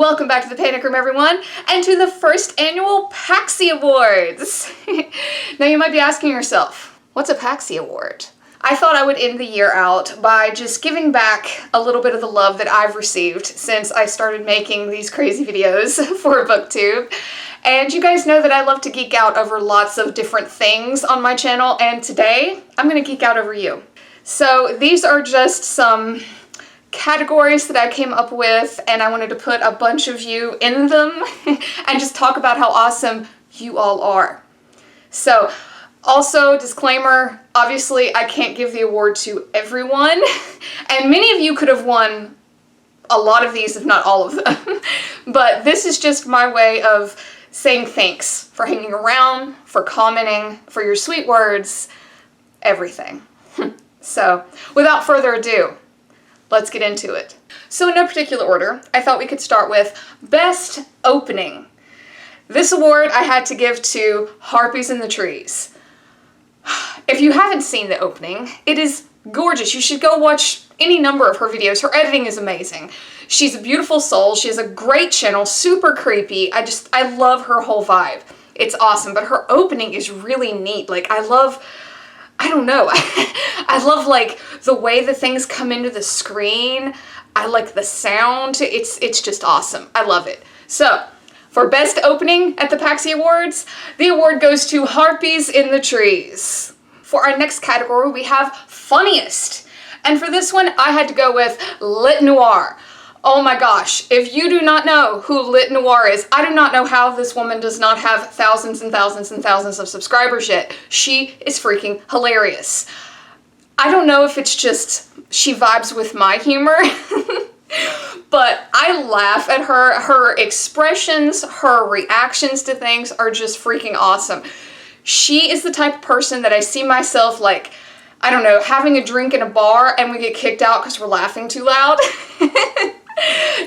Welcome back to the Panic Room, everyone, and to the first annual PAXY Awards. Now you might be asking yourself, what's a PAXY Award? I thought I would end the year out by just giving back a little bit of the love that I've received since I started making these crazy videos for BookTube. And you guys know that I love to geek out over lots of different things on my channel, and today I'm gonna geek out over you. So these are just some categories that I came up with, and I wanted to put a bunch of you in them and just talk about how awesome you all are. So, also, disclaimer, obviously I can't give the award to everyone, and many of you could have won a lot of these, if not all of them. But this is just my way of saying thanks for hanging around, for commenting, for your sweet words, everything. So, without further ado, let's get into it. So in no particular order, I thought we could start with Best Opening. This award I had to give to Harpies in the Trees. If you haven't seen the opening, it is gorgeous. You should go watch any number of her videos. Her editing is amazing. She's a beautiful soul. She has a great channel, super creepy. I love her whole vibe. It's awesome, but her opening is really neat. Like, I don't know, I love like the way the things come into the screen. I like the sound. It's just awesome. I love it. So, for Best Opening at the PAXY Awards, the award goes to Harpies in the Trees. For our next category, we have Funniest. And for this one, I had to go with Lit Noir. Oh my gosh, if you do not know who Lit Noir is, I do not know how this woman does not have thousands and thousands and thousands of subscribers yet. She is freaking hilarious. I don't know if it's just she vibes with my humor, but I laugh at her. Her expressions, her reactions to things are just freaking awesome. She is the type of person that I see myself like, I don't know, having a drink in a bar and we get kicked out because we're laughing too loud.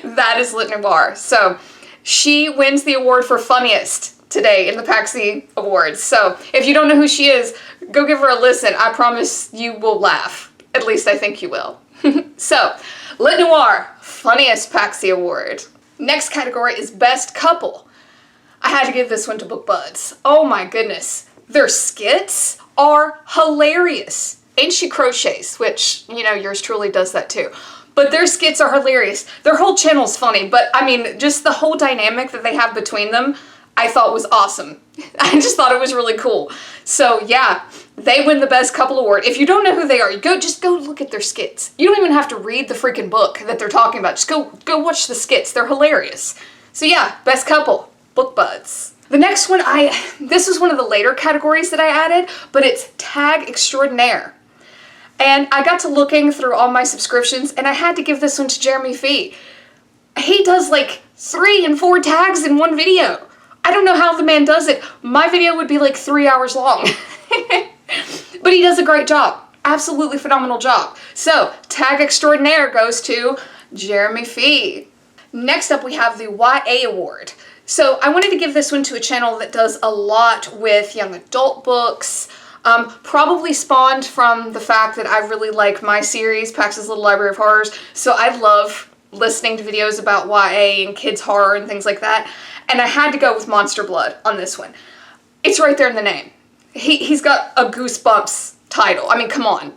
That is Lit Noir. So she wins the award for Funniest today in the PAXY Awards. So if you don't know who she is, go give her a listen. I promise you will laugh. At least I think you will. So, Lit Noir, Funniest PAXY Award. Next category is Best Couple. I had to give this one to Book Buds. Oh my goodness. Their skits are hilarious. And she crochets, which, you know, yours truly does that too. But their skits are hilarious. Their whole channel's funny, but I mean, just the whole dynamic that they have between them, I thought was awesome. I just thought it was really cool. So yeah, they win the Best Couple Award. If you don't know who they are, just go look at their skits. You don't even have to read the freaking book that they're talking about. Just go watch the skits. They're hilarious. So yeah, Best Couple, Book Buds. The next one, this is one of the later categories that I added, but it's Tag Extraordinaire. And I got to looking through all my subscriptions, and I had to give this one to Jeremy Fee. He does like 3 and 4 tags in one video. I don't know how the man does it. My video would be like 3 hours long. But he does a great job. Absolutely phenomenal job. So, Tag Extraordinaire goes to Jeremy Fee. Next up, we have the YA Award. So, I wanted to give this one to a channel that does a lot with young adult books. Probably spawned from the fact that I really like my series, Pax's Little Library of Horrors, so I love listening to videos about YA and kids horror and things like that, and I had to go with Monster Blood on this one. It's right there in the name. He's got a Goosebumps title. I mean, come on.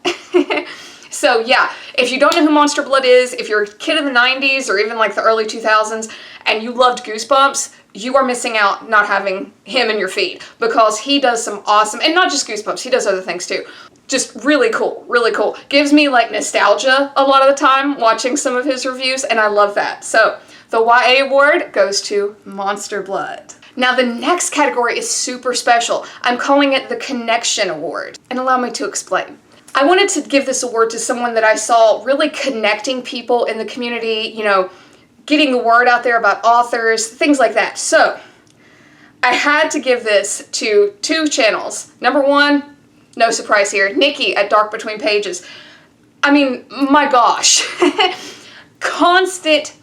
So yeah, if you don't know who Monster Blood is, if you're a kid in the 90s or even like the early 2000s and you loved Goosebumps, you are missing out not having him in your feed, because he does some awesome, and not just Goosebumps, he does other things too. Just really cool, really cool. Gives me like nostalgia a lot of the time watching some of his reviews, and I love that. So the YA award goes to Monster Blood. Now the next category is super special. I'm calling it the Connection Award, and allow me to explain. I wanted to give this award to someone that I saw really connecting people in the community, you know, getting the word out there about authors, things like that. So, I had to give this to 2 channels. Number 1, no surprise here, Nikki at Dark Between Pages. I mean, my gosh. Constant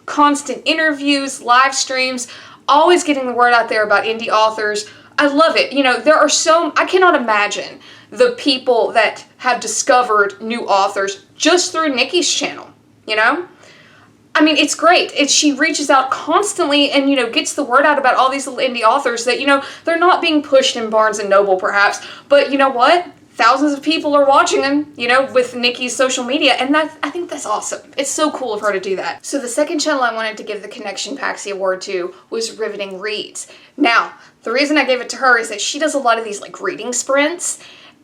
interviews, live streams, always getting the word out there about indie authors. I love it. You know, there are I cannot imagine the people that have discovered new authors just through Nikki's channel, you know? I mean, it's great. She reaches out constantly and, you know, gets the word out about all these little indie authors that, you know, they're not being pushed in Barnes & Noble perhaps, but you know what? Thousands of people are watching them, you know, with Nikki's social media, and I think that's awesome. It's so cool of her to do that. So the second channel I wanted to give the Connection PAXY Award to was Riveting Reads. Now, the reason I gave it to her is that she does a lot of these, like, reading sprints,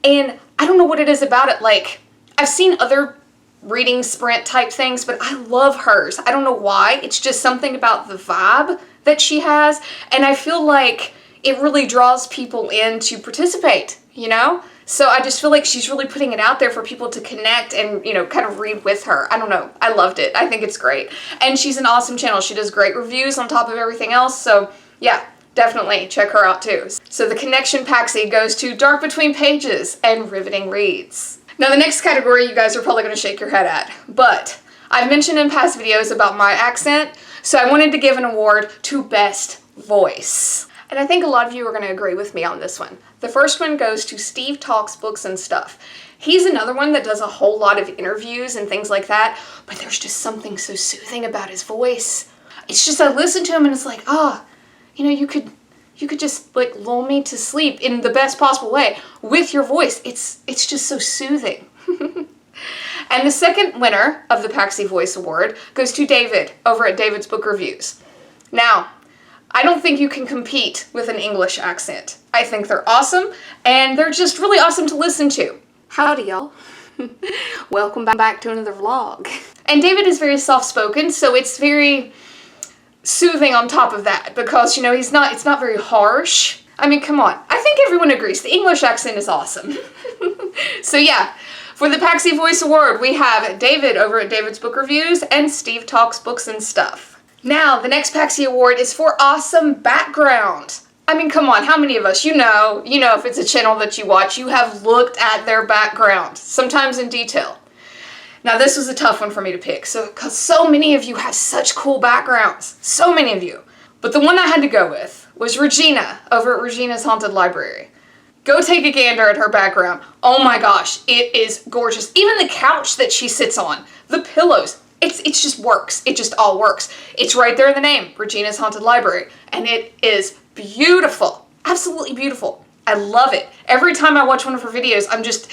and I don't know what it is about it. Like, I've seen other reading sprint type things, but I love hers. I don't know why. It's just something about the vibe that she has, and I feel like it really draws people in to participate, you know? So I just feel like she's really putting it out there for people to connect and, you know, kind of read with her. I don't know. I loved it. I think it's great. And she's an awesome channel. She does great reviews on top of everything else. So yeah, definitely check her out too. So the Connection PAXY goes to Dark Between Pages and Riveting Reads. Now the next category you guys are probably going to shake your head at, but I've mentioned in past videos about my accent, so I wanted to give an award to Best Voice. And I think a lot of you are going to agree with me on this one. The first one goes to Steve Talks Books and Stuff. He's another one that does a whole lot of interviews and things like that, but there's just something so soothing about his voice. It's just, I listen to him and it's like, you know, you could just like lull me to sleep in the best possible way with your voice. It's just so soothing. And the second winner of the PAXY Voice Award goes to David over at David's Book Reviews. Now, I don't think you can compete with an English accent. I think they're awesome, and they're just really awesome to listen to. Howdy, y'all. Welcome back to another vlog. And David is very soft-spoken, so it's very soothing on top of that, because, you know, it's not very harsh. I mean, come on. I think everyone agrees. The English accent is awesome. So yeah, for the PAXY Voice Award, we have David over at David's Book Reviews and Steve Talks Books and Stuff. Now, the next PAXY Award is for Awesome Background. I mean, come on, how many of us, you know if it's a channel that you watch, you have looked at their background, sometimes in detail. Now, this was a tough one for me to pick, because so many of you have such cool backgrounds, so many of you. But the one I had to go with was Regina over at Regina's Haunted Library. Go take a gander at her background. Oh my gosh, it is gorgeous. Even the couch that she sits on, the pillows, it just works. It just all works. It's right there in the name, Regina's Haunted Library, and it is beautiful. Absolutely beautiful. I love it. Every time I watch one of her videos, I'm just,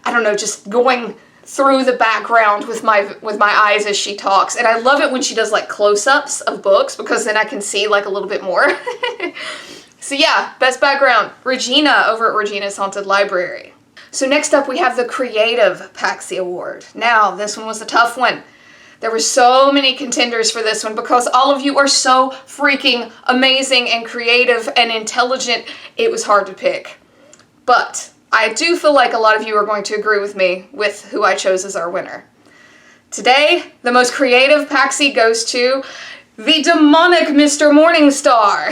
I don't know, just going through the background with my eyes as she talks. And I love it when she does like close-ups of books, because then I can see like a little bit more. So yeah, best background, Regina over at Regina's Haunted Library. So next up we have the Creative PAXY Award. Now, this one was a tough one. There were so many contenders for this one because all of you are so freaking amazing and creative and intelligent. It was hard to pick. But I do feel like a lot of you are going to agree with me with who I chose as our winner. Today, the most creative PAXY goes to the demonic Mr. Morningstar.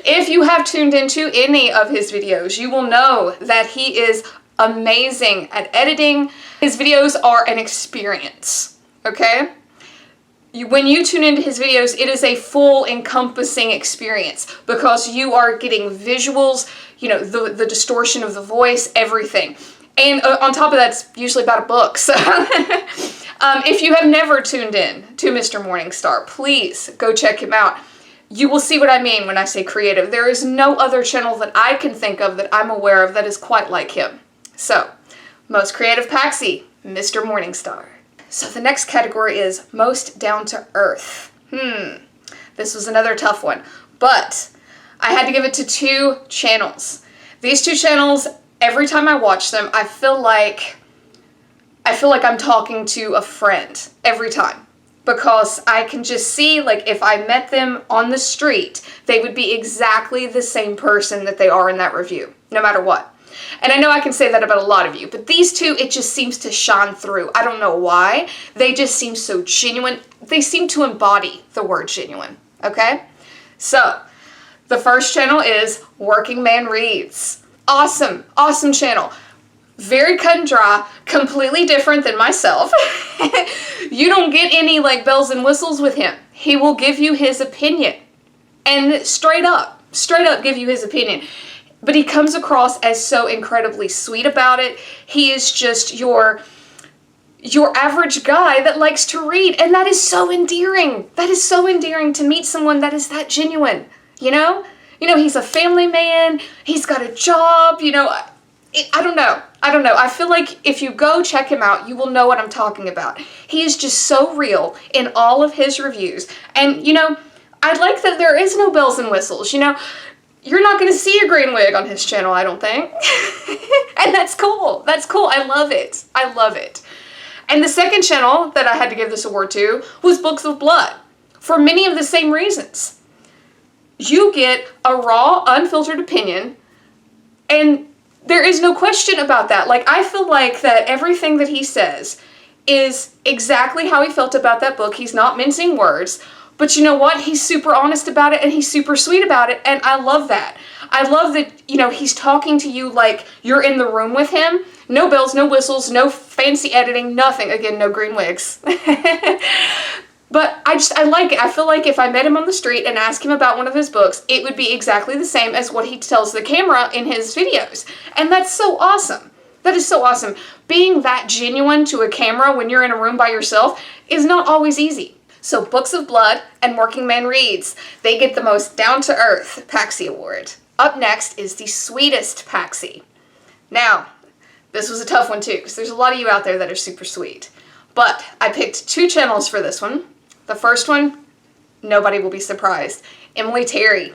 If you have tuned into any of his videos, you will know that he is amazing at editing. His videos are an experience, okay? When you tune into his videos, it is a full encompassing experience because you are getting visuals, you know, the distortion of the voice, everything. And on top of that, it's usually about a book. So if you have never tuned in to Mr. Morningstar, please go check him out. You will see what I mean when I say creative. There is no other channel that I can think of that I'm aware of that is quite like him. So, most creative PAXY, Mr. Morningstar. So the next category is most down to earth. This was another tough one, but I had to give it to two channels. These two channels, every time I watch them, I feel like I'm talking to a friend every time. Because I can just see, like, if I met them on the street, they would be exactly the same person that they are in that review, no matter what. And I know I can say that about a lot of you, but these two, it just seems to shine through. I don't know why. They just seem so genuine. They seem to embody the word genuine, okay? So, the first channel is Working Man Reads. Awesome, awesome channel. Very cut and dry, completely different than myself. You don't get any like bells and whistles with him. He will give you his opinion and straight up give you his opinion. But he comes across as so incredibly sweet about it. He is just your your average guy that likes to read. And that is so endearing. That is so endearing to meet someone that is that genuine, you know? You know, he's a family man, he's got a job, you know, I don't know. I feel like if you go check him out, you will know what I'm talking about. He is just so real in all of his reviews. And, you know, I like that there is no bells and whistles, you know. You're not going to see a green wig on his channel, I don't think. And that's cool. That's cool. I love it. I love it. And the second channel that I had to give this award to was Books of Blood, for many of the same reasons. You get a raw, unfiltered opinion, and there is no question about that. Like, I feel like that everything that he says is exactly how he felt about that book. He's not mincing words. But you know what? He's super honest about it, and he's super sweet about it, and I love that. I love that, you know, he's talking to you like you're in the room with him. No bells, no whistles, no fancy editing, nothing. Again, no green wigs. But I like it. I feel like if I met him on the street and asked him about one of his books, it would be exactly the same as what he tells the camera in his videos. And that's so awesome. That is so awesome. Being that genuine to a camera when you're in a room by yourself is not always easy. So Books of Blood and Working Man Reads, they get the most down-to-earth PAXY Award. Up next is the Sweetest PAXY. Now, this was a tough one too, because there's a lot of you out there that are super sweet. But I picked 2 channels for this one. The first one, nobody will be surprised. Emily Terry.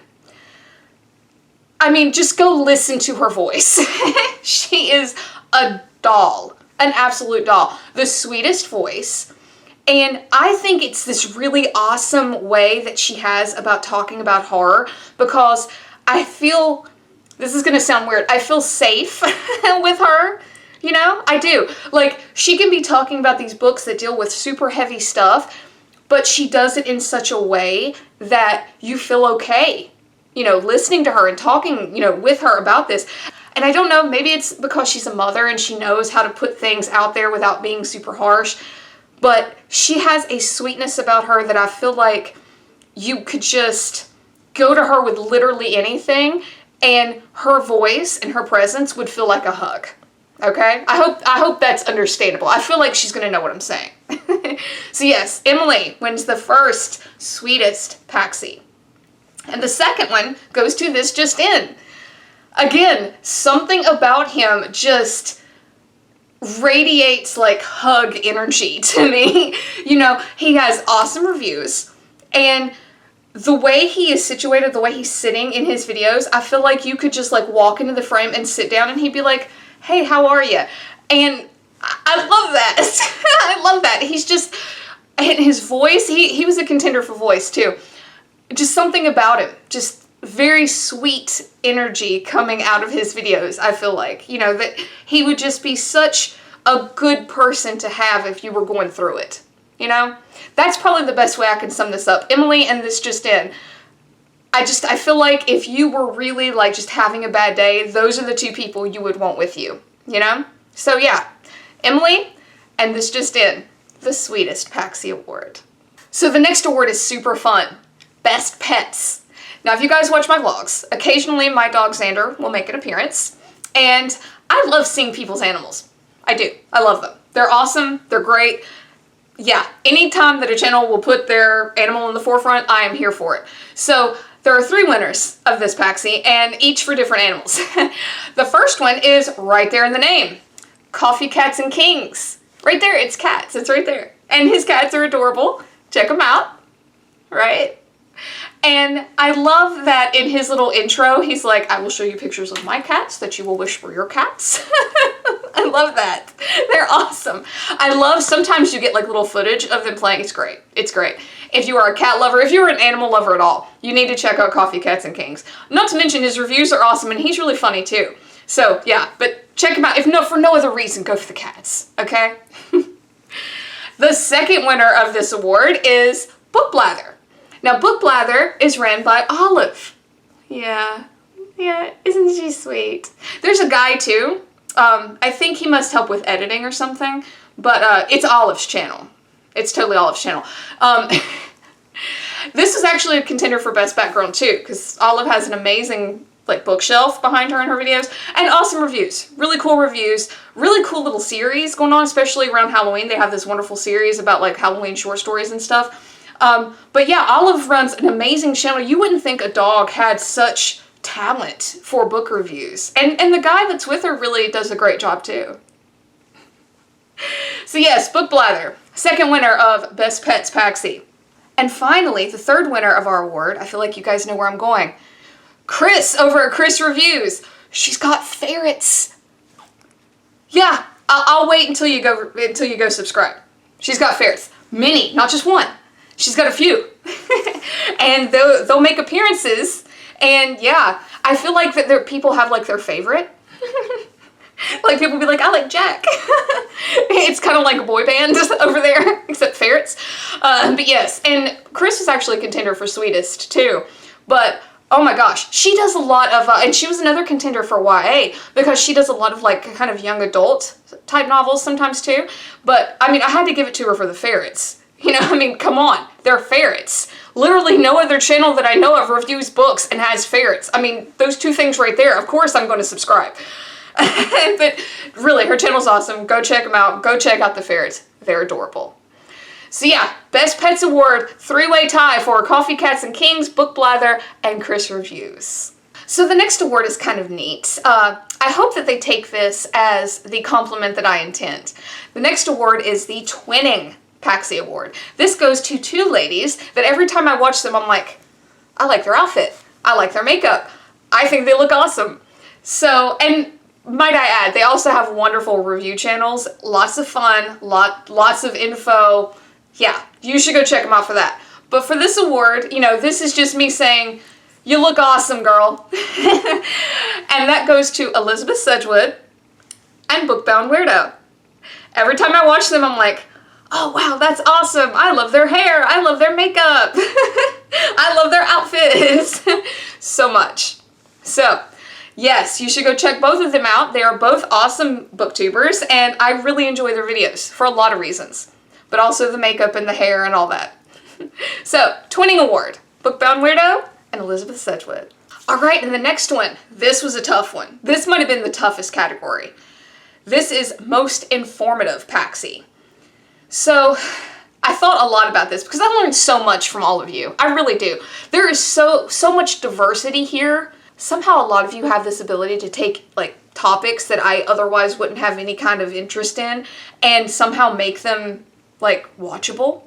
I mean, just go listen to her voice. She is a doll, an absolute doll. The sweetest voice. And I think it's this really awesome way that she has about talking about horror, because I feel, this is going to sound weird, I feel safe with her. You know, I do. Like, she can be talking about these books that deal with super heavy stuff, but she does it in such a way that you feel okay, you know, listening to her and talking, you know, with her about this. And I don't know, maybe it's because she's a mother and she knows how to put things out there without being super harsh, but she has a sweetness about her that I feel like you could just go to her with literally anything, and her voice and her presence would feel like a hug. Okay? I hope that's understandable. I feel like she's going to know what I'm saying. So yes, Emily wins the first Sweetest PAXY. And the second one goes to This Just In. Again, something about him just radiates like hug energy to me. You know, he has awesome reviews, and the way he is situated, the way he's sitting in his videos, I feel like you could just like walk into the frame and sit down and he'd be like, hey, how are you? And I love that. I love that. He's just, and his voice, he was a contender for voice too. Just something about him, just very sweet energy coming out of his videos, I feel like. You know, that he would just be such a good person to have if you were going through it. You know? That's probably the best way I can sum this up. Emily and This Just In. I feel like if you were really like just having a bad day, those are the 2 people you would want with you. You know? So yeah, Emily and This Just In, the Sweetest PAXY Award. So the next award is super fun. Best Pets. Now, if you guys watch my vlogs, occasionally my dog Xander will make an appearance, and I love seeing people's animals. I do. I love them. They're awesome. They're great. Yeah, anytime that a channel will put their animal in the forefront, I am here for it. So there are 3 winners of this PAXY, and each for different animals. The first one is right there in the name. Coffee Cats and Kings. Right there, it's cats. It's right there. And his cats are adorable. Check them out. Right? And I love that in his little intro, he's like, I will show you pictures of my cats that you will wish were your cats. I love that. They're awesome. I love, sometimes you get like little footage of them playing. It's great. It's great. If you are a cat lover, if you're an animal lover at all, you need to check out Coffee Cats and Kings. Not to mention his reviews are awesome, and he's really funny too. So yeah, but check him out. If no, for no other reason, go for the cats. Okay? The second winner of this award is Book Blather. Now, Book Blather is ran by Olive. Yeah, isn't she sweet? There's a guy too. I think he must help with editing or something, but it's Olive's channel. It's totally Olive's channel. This is actually a contender for Best Background too, because Olive has an amazing like bookshelf behind her in her videos, and awesome reviews. Really cool reviews. Really cool little series going on, especially around Halloween. They have this wonderful series about like Halloween short stories and stuff. But yeah, Olive runs an amazing channel. You wouldn't think a dog had such talent for book reviews. And the guy that's with her really does a great job too. So yes, Book Blather, second winner of Best Pets PAXY. And finally, the third winner of our award, I feel like you guys know where I'm going. Chris over at Chris Reviews. She's got ferrets. Yeah, I'll wait until you go subscribe. She's got ferrets. Many, not just one. She's got a few. And they'll make appearances. And yeah, I feel like that people have like their favorite. Like people be like, I like Jack. It's kind of like a boy band over there, except ferrets. But yes, and Chris is actually a contender for Sweetest too. But oh my gosh, she does a lot of, and she was another contender for YA because she does a lot of like kind of young adult type novels sometimes too. But I mean, I had to give it to her for the ferrets. You know, I mean, come on, they're ferrets. Literally no other channel that I know of reviews books and has ferrets. I mean, those two things right there, of course I'm going to subscribe. But really, her channel's awesome. Go check them out. Go check out the ferrets. They're adorable. So yeah, Best Pets Award, three-way tie for Coffee Cats and Kings, Book Blather, and Chris Reviews. So the next award is kind of neat. I hope that they take this as the compliment that I intend. The next award is the Twinning PAXY Award. This goes to two ladies that every time I watch them, I'm like, I like their outfit. I like their makeup. I think they look awesome. So, and might I add, they also have wonderful review channels. Lots of fun, lots of info. Yeah, you should go check them out for that. But for this award, you know, this is just me saying, you look awesome, girl. And that goes to Elizabeth Sedgwood and Bookbound Weirdo. Every time I watch them, I'm like, oh wow, that's awesome. I love their hair. I love their makeup. I love their outfits so much. So, yes, you should go check both of them out. They are both awesome booktubers, and I really enjoy their videos for a lot of reasons, but also the makeup and the hair and all that. So, Twinning Award, Bookbound Weirdo and Elizabeth Sedgwood. All right, and the next one, this was a tough one. This might have been the toughest category. This is Most Informative PAXY. So, I thought a lot about this because I learned so much from all of you. I really do. There is so much diversity here. Somehow a lot of you have this ability to take like topics that I otherwise wouldn't have any kind of interest in and somehow make them like watchable,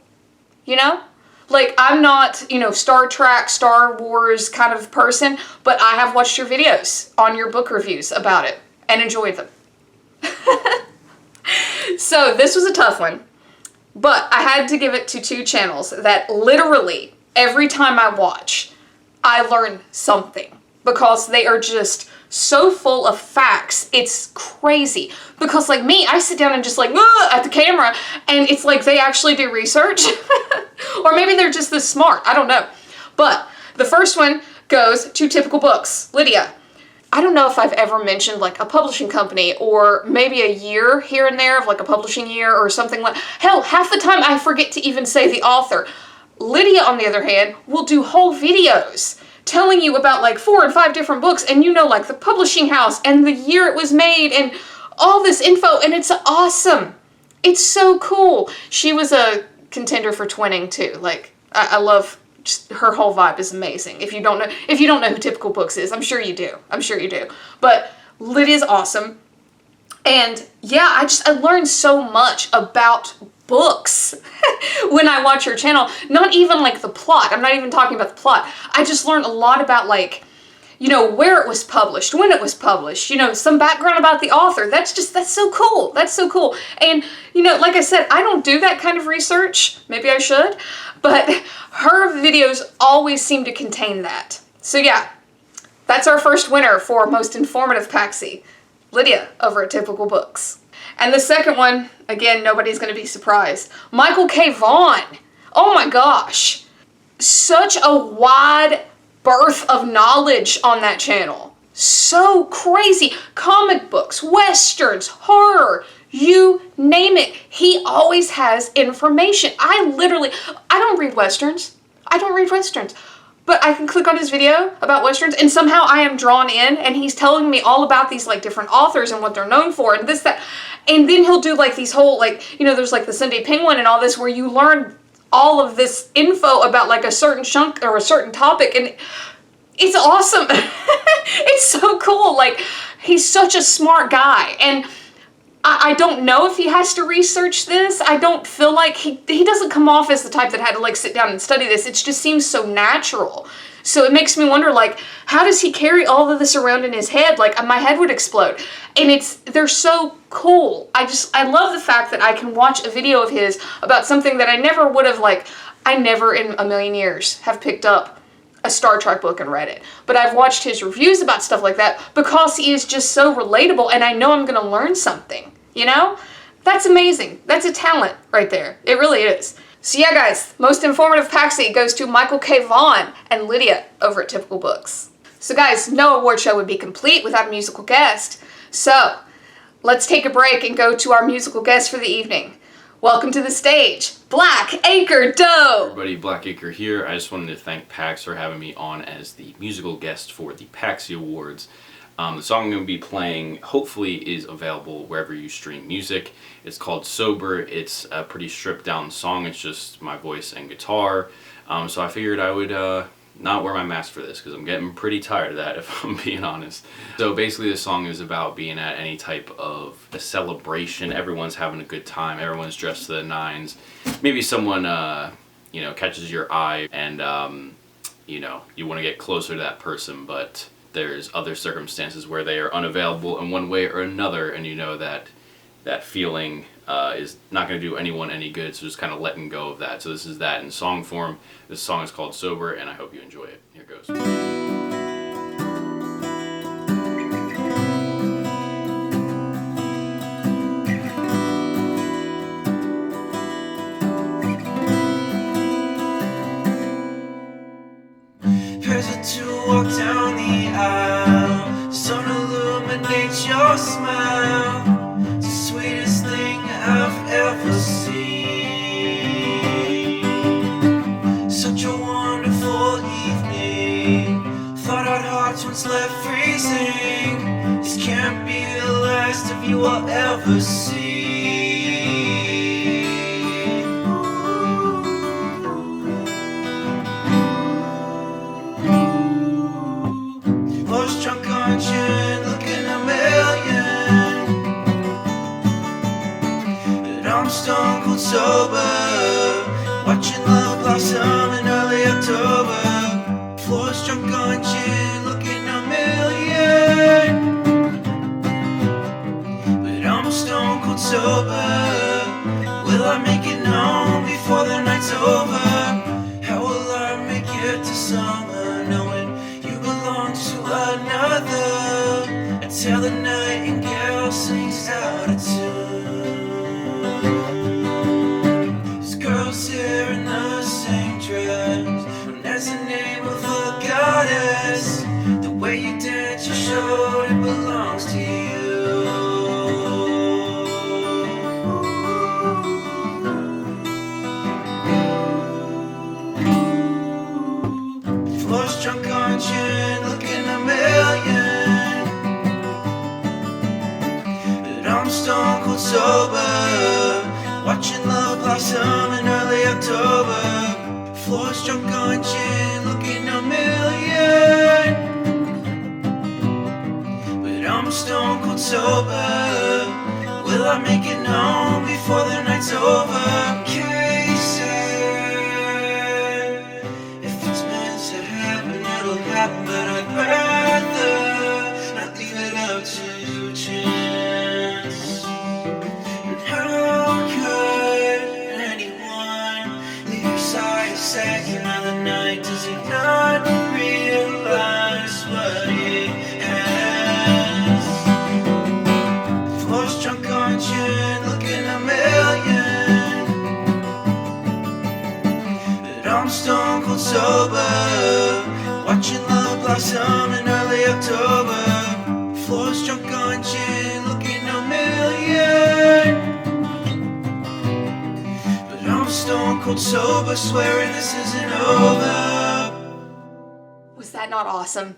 you know? Like I'm not, you know, Star Trek, Star Wars kind of person, but I have watched your videos on your book reviews about it and enjoyed them. So this was a tough one, but I had to give it to two channels that literally every time I watch, I learn something. Because they are just so full of facts. It's crazy. Because like me, I sit down and just like, at the camera, and it's like they actually do research. Or maybe they're just this smart. I don't know. But the first one goes to Typical Books. Lydia. I don't know if I've ever mentioned like a publishing company or maybe a year here and there of like a publishing year or something like, hell, half the time I forget to even say the author. Lydia, on the other hand, will do whole videos telling you about like 4 and 5 different books and you know like the publishing house and the year it was made and all this info, and it's awesome. It's so cool. She was a contender for Twinning too. Like I love just her whole vibe is amazing. If you don't know who Typical Books is, I'm sure you do. I'm sure you do. But Lydia's awesome. And yeah, I learned so much about books when I watch her channel. Not even like the plot. I'm not even talking about the plot. I just learned a lot about like, you know, where it was published, when it was published, you know, some background about the author. That's so cool. That's so cool. And, you know, like I said, I don't do that kind of research. Maybe I should. But her videos always seem to contain that. So yeah, that's our first winner for Most Informative PAXY. Lydia over at Typical Books. And the second one, again, nobody's going to be surprised. Michael K. Vaughan. Oh my gosh. Such a wide berth of knowledge on that channel. So crazy. Comic books, westerns, horror, you name it. He always has information. I don't read westerns. but I can click on his video about Westerns and somehow I am drawn in, and he's telling me all about these like different authors and what they're known for and this, that. And then he'll do like these whole, like, you know, there's like the Sunday Penguin and all this where you learn all of this info about like a certain chunk or a certain topic, and it's awesome. It's so cool. Like, he's such a smart guy, and I don't know if he has to research this. I don't feel like he doesn't come off as the type that had to like sit down and study this. It just seems so natural. So it makes me wonder, like, how does he carry all of this around in his head? Like, my head would explode. And they're so cool. I love the fact that I can watch a video of his about something that I never would have, like, I never in a million years have picked up a Star Trek book and read it. But I've watched his reviews about stuff like that because he is just so relatable, and I know I'm going to learn something, you know? That's amazing. That's a talent right there. It really is. So yeah, guys, most informative PAXY goes to Michael K. Vaughan and Lydia over at Typical Books. So guys, no award show would be complete without a musical guest. So let's take a break and go to our musical guest for the evening. Welcome to the stage, BLACKACRE DOE. Everybody, BLACKACRE here. I just wanted to thank PAX for having me on as the musical guest for the PAXY Awards. The song I'm going to be playing hopefully is available wherever you stream music. It's called Sober. It's a pretty stripped down song. It's just my voice and guitar. So I figured I would not wear my mask for this because I'm getting pretty tired of that, if I'm being honest. So basically the song is about being at any type of a celebration. Everyone's having a good time. Everyone's dressed to the nines. Maybe someone you know, catches your eye and you know, you want to get closer to that person, but there's other circumstances where they are unavailable in one way or another, and you know that that feeling is not going to do anyone any good, so just kind of letting go of that. So this is that in song form. This song is called Sober, and I hope you enjoy it. Here goes. Walk down the aisle, sun illuminates your smile. It's the sweetest thing I've ever seen. Such a wonderful evening. Thought our hearts once left freezing. This can't be the last of you will ever see. Drunk on gin, looking a million, but I'm stone cold sober, watching love blossom in early October. Floors drunk on gin, looking a million, but I'm stone cold sober. Will I make it known before the night's over? How will I make it to summer knowing to another until the nightingale sings out of tune? This girl's here in the same dress, and that's the name of a goddess. The way you dance, you showed it belongs to you. Floors drunk on gin, looking a million, but I'm stone cold sober, watching love blossom in early October. Floors drunk on gin, looking a million, but I'm stone cold sober. Will I make it known before the night's over? But I'd rather not leave it up to chance. And how could anyone leave your side a second of the night? Does he not realize what he has? Floors drunk on gin, looking a million, but I'm stone cold sober, watching love blossom in early October. Floors drunk on gin, looking a million, but I'm stone cold sober, swearing this isn't over. that not awesome?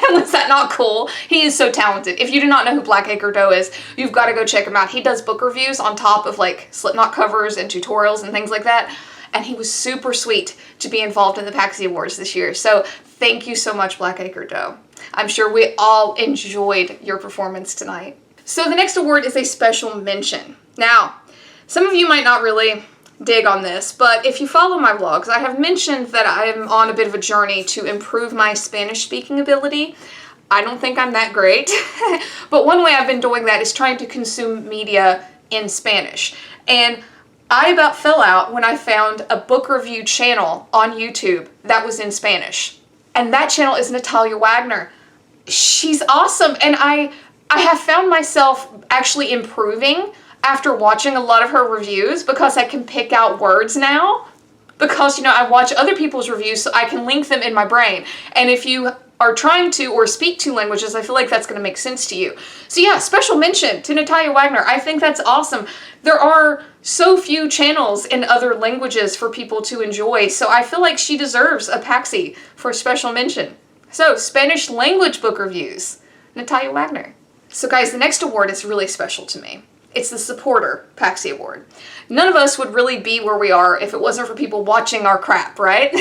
Was that not cool? He is so talented. If you do not know who BLACKACRE DOE is, you've got to go check him out. He does book reviews on top of like Slipknot covers and tutorials and things like that. And he was super sweet to be involved in the PAXY Awards this year. So thank you so much, BLACKACRE DOE. I'm sure we all enjoyed your performance tonight. So the next award is a special mention. Now, some of you might not really dig on this, but if you follow my vlogs, I have mentioned that I am on a bit of a journey to improve my Spanish speaking ability. I don't think I'm that great, but one way I've been doing that is trying to consume media in Spanish. And I about fell out when I found a book review channel on YouTube that was in Spanish. And that channel is Natalia Wagner. She's awesome, and I have found myself actually improving after watching a lot of her reviews because I can pick out words now. Because, you know, I watch other people's reviews so I can link them in my brain. And if you are trying to or speak two languages, I feel like that's going to make sense to you. So yeah, special mention to Natalia Wagner. I think that's awesome. There are so few channels in other languages for people to enjoy, so I feel like she deserves a PAXY for a special mention. So, Spanish language book reviews, Natalia Wagner. So guys, the next award is really special to me. It's the Supporter PAXY Award. None of us would really be where we are if it wasn't for people watching our crap, right?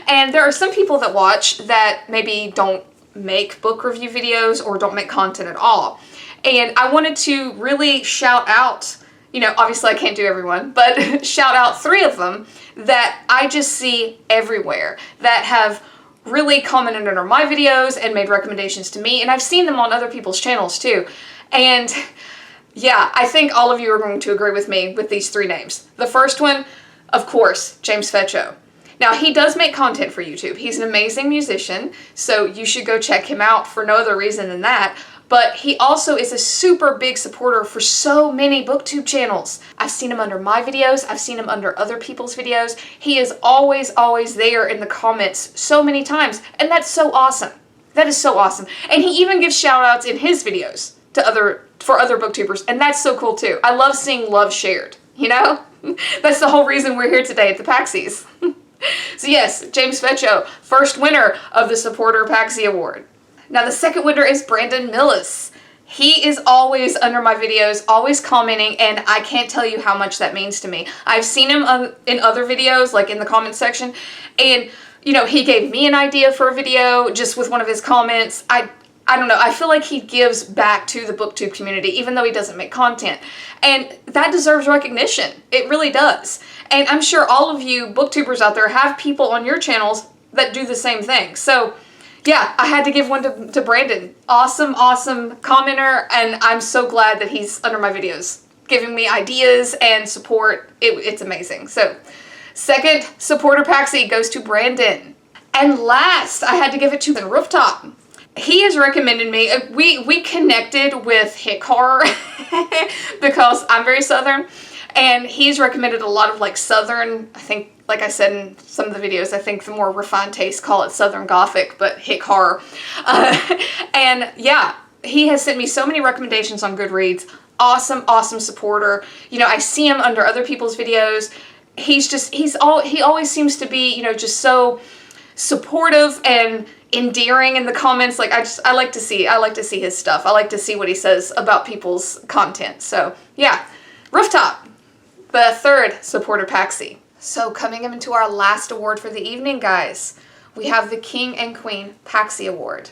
And there are some people that watch that maybe don't make book review videos or don't make content at all. And I wanted to really shout out, you know, obviously I can't do everyone, but shout out 3 of them that I just see everywhere that have really commented under my videos and made recommendations to me, and I've seen them on other people's channels too. And yeah, I think all of you are going to agree with me with these 3 names. The first one, of course, James Feccio. Now, he does make content for YouTube. He's an amazing musician, so you should go check him out for no other reason than that. But he also is a super big supporter for so many booktube channels. I've seen him under my videos. I've seen him under other people's videos. He is always, always there in the comments so many times, and that's so awesome. That is so awesome. And he even gives shout outs in his videos to other booktubers, and that's so cool too. I love seeing love shared, you know? That's the whole reason we're here today at the PAXYs. So yes, James Feccio, first winner of the Supporter PAXY Award. Now the second winner is Brandon Millis. He is always under my videos, always commenting, and I can't tell you how much that means to me. I've seen him in other videos, like in the comment section, and you know, he gave me an idea for a video just with one of his comments. I don't know, I feel like he gives back to the booktube community even though he doesn't make content. And that deserves recognition. It really does. And I'm sure all of you booktubers out there have people on your channels that do the same thing. So yeah, I had to give one to Brandon. Awesome, awesome commenter, and I'm so glad that he's under my videos, giving me ideas and support. It's amazing. So second Supporter PAXY goes to Brandon. And last, I had to give it to the Rooftop. He has recommended me, we connected with Hit Horror because I'm very Southern, and he's recommended a lot of like Southern, I think, like I said in some of the videos, I think the more refined tastes call it Southern Gothic, but Hit Horror. And yeah, he has sent me so many recommendations on Goodreads. Awesome, awesome supporter. You know, I see him under other people's videos. He always seems to be, you know, just so supportive and endearing in the comments. Like I like to see his stuff. I like to see what he says about people's content. So yeah, Rooftop, the third Supporter PAXY. So coming into our last award for the evening, guys, we have the King and Queen PAXY Award.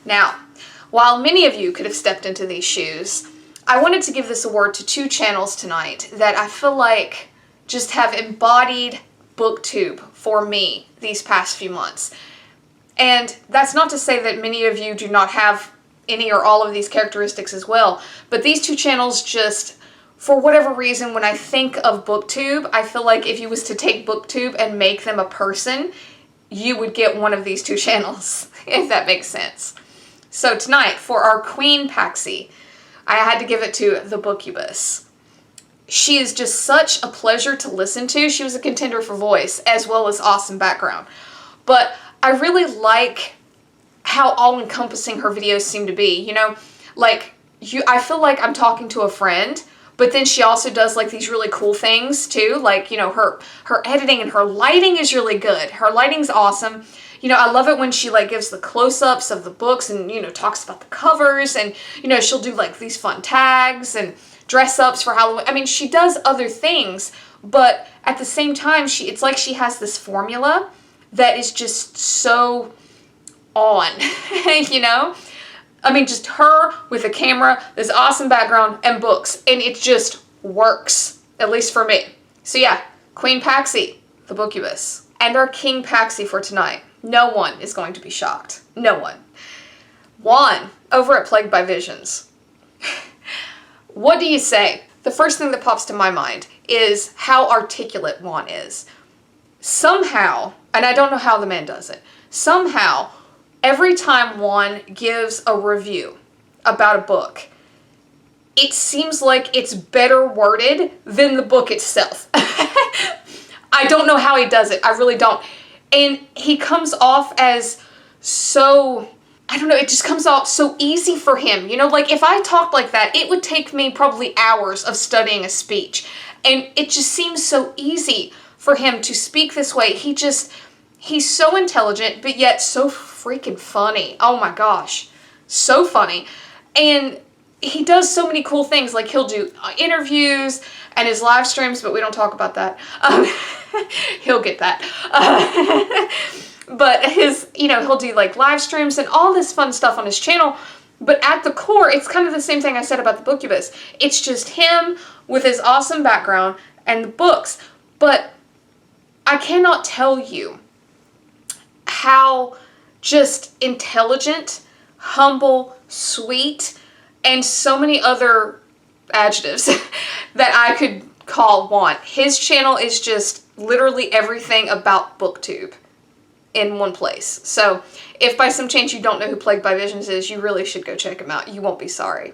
Now, while many of you could have stepped into these shoes, I wanted to give this award to 2 channels tonight that I feel like just have embodied booktube for me these past few months. And that's not to say that many of you do not have any or all of these characteristics as well, but these 2 channels just, for whatever reason, when I think of booktube, I feel like if you was to take booktube and make them a person, you would get one of these 2 channels, if that makes sense. So tonight, for our Queen PAXY, I had to give it to the Bookubus. She is just such a pleasure to listen to. She was a contender for voice, as well as awesome background. But I really like how all-encompassing her videos seem to be. You know, like, I feel like I'm talking to a friend, but then she also does like these really cool things too. Like, you know, her editing and her lighting is really good. Her lighting's awesome. You know, I love it when she like gives the close-ups of the books and, you know, talks about the covers, and, you know, she'll do like these fun tags and dress-ups for Halloween. I mean, she does other things, but at the same time, it's like she has this formula that is just so on, you know? I mean, just her with a camera, this awesome background, and books, and it just works, at least for me. So yeah, Queen Paxy, the Bookubus. And our King Paxy for tonight. No one is going to be shocked. No one. Juan, over at Plagued by Visions. What do you say? The first thing that pops to my mind is how articulate Juan is. Somehow, and I don't know how the man does it, somehow, every time Juan gives a review about a book, it seems like it's better worded than the book itself. I don't know how he does it. I really don't. And he comes off as so, I don't know, it just comes off so easy for him. You know, like if I talked like that, it would take me probably hours of studying a speech. And it just seems so easy for him to speak this way. He's so intelligent, but yet so freaking funny. Oh my gosh. So funny. And he does so many cool things. Like he'll do interviews and his live streams, but we don't talk about that. He'll get that. But he'll do like live streams and all this fun stuff on his channel. But at the core, it's kind of the same thing I said about the Bookubus. It's just him with his awesome background and the books. But I cannot tell you how just intelligent, humble, sweet, and so many other adjectives that I could call Juan. His channel is just literally everything about BookTube in one place. So if by some chance you don't know who Plagued by Visions is, you really should go check him out. You won't be sorry.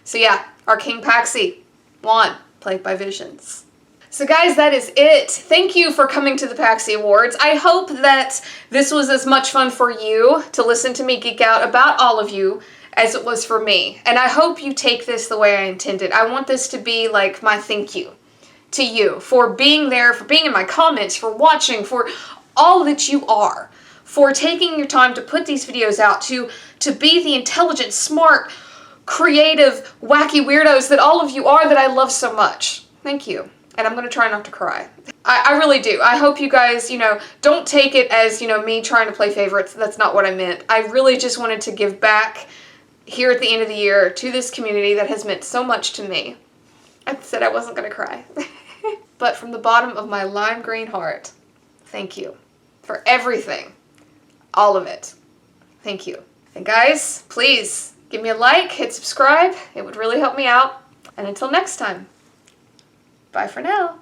So yeah, our King Paxy, Juan, Plagued by Visions. So guys, that is it. Thank you for coming to the PAXY Awards. I hope that this was as much fun for you to listen to me geek out about all of you as it was for me. And I hope you take this the way I intended. I want this to be like my thank you to you for being there, for being in my comments, for watching, for all that you are, for taking your time to put these videos out, to be the intelligent, smart, creative, wacky weirdos that all of you are that I love so much. Thank you. And I'm going to try not to cry. I really do. I hope you guys, don't take it as, me trying to play favorites. That's not what I meant. I really just wanted to give back here at the end of the year to this community that has meant so much to me. I said I wasn't going to cry. But from the bottom of my lime green heart, thank you for everything. All of it. Thank you. And guys, please give me a like, hit subscribe. It would really help me out. And until next time. Bye for now.